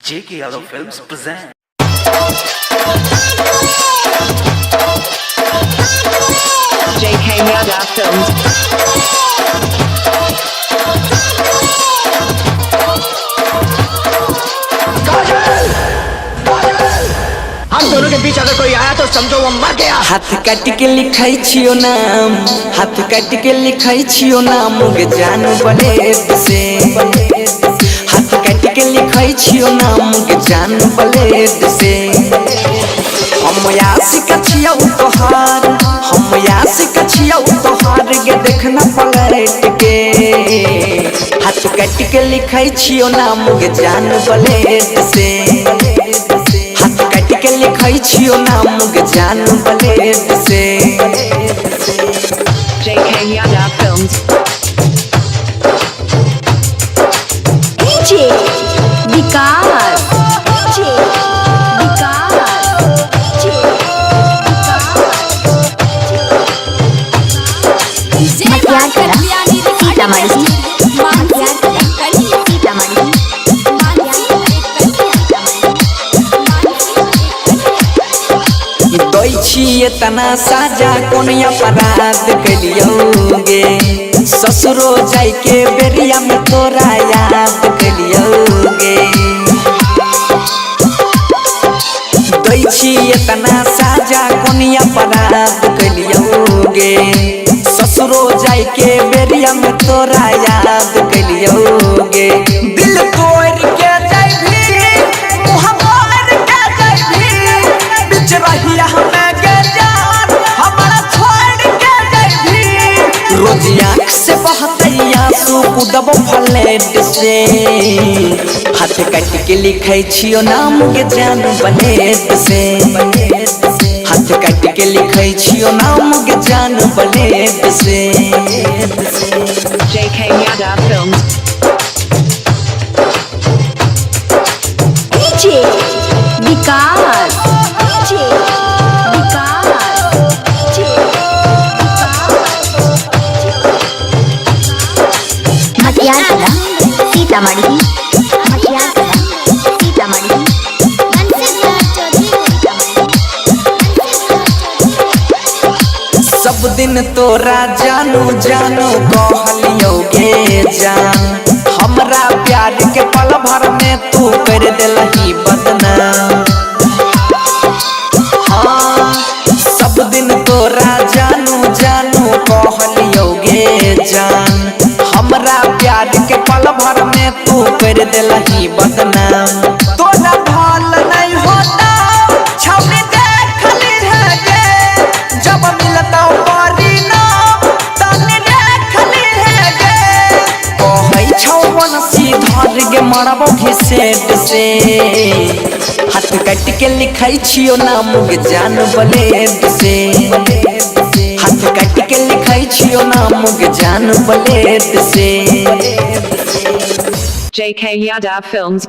J.K. Yadav Films present. J.K. Yadav Films. हम दोनों के बीच अगर कोई आया तो समझो वो मर गया। हाथ काट के लिखाई छियो नाम, हाथ काट के लिखाई छियो नाम गे जान बलेद से। हाथ काट के लिखाई छियो नाम गे जान बलेद से। हम आशिक छियो तोहार, हम आशिक छियो तोहार गे देखना पलट के। हाथ काट के लिखाई छियो नाम गे जान बलेद से। हाथ काट के लिखाई छियो नाम गे जान बलेद से। J.K. Yadav Films. DJ Vikas, DJ Vikas, DJ Vikas. मटियार कला सीतामढ़ी, मटियार कला सीतामढ़ी। दै छिए तना साजा कोन अपराध कलियोगे। ससुरो जाय के बेरिया में तोरा याद कलियोगे। दै छिए तना साजा कोन अपराध कलियोगे। ससुरो जाय के बेरिया में तोरा याद कलियोगे। दिल तोड़ के जाय भी मुँह मोड़ के जाय भी बिच रहिया हमें गे जान हमारा छोड़ के जाय भी। रोज आँख से बहतै आंसू कूदब फ्लैट से। हाथ काट के लिखै छियो नाम गे जान बलेद से। हाथ काट के लिखै छियो नाम गे जान बलेद से। J.K. Yadav Films. DJ Vikas, DJ Vikas, DJ Vikas. मटियार कला सीतामढ़ी, मटियार कला सीतामढ़ी। सब दिन तोरा जानू जानू कहलियोगे जान। हमरा प्यार के पल भर में तू कर देलही बदनाम। हाँ सब दिन तोरा जानू जानू कहलियोगे जान। हमरा प्यार के पल भर में तू कर देलही बदनाम। तोरा भाल नहीं होता छवि देखली है गे। जब मिलता परिणाम तनी देखली है गे। कहै छौ बनसी धर गे मरबो घिसेट से। हाथ काट के लिखाई छियो नाम गे जान बलेद से। हाथ काट के लिखाई छियो नाम गे जान बलेद से। J.K. Yadav Films.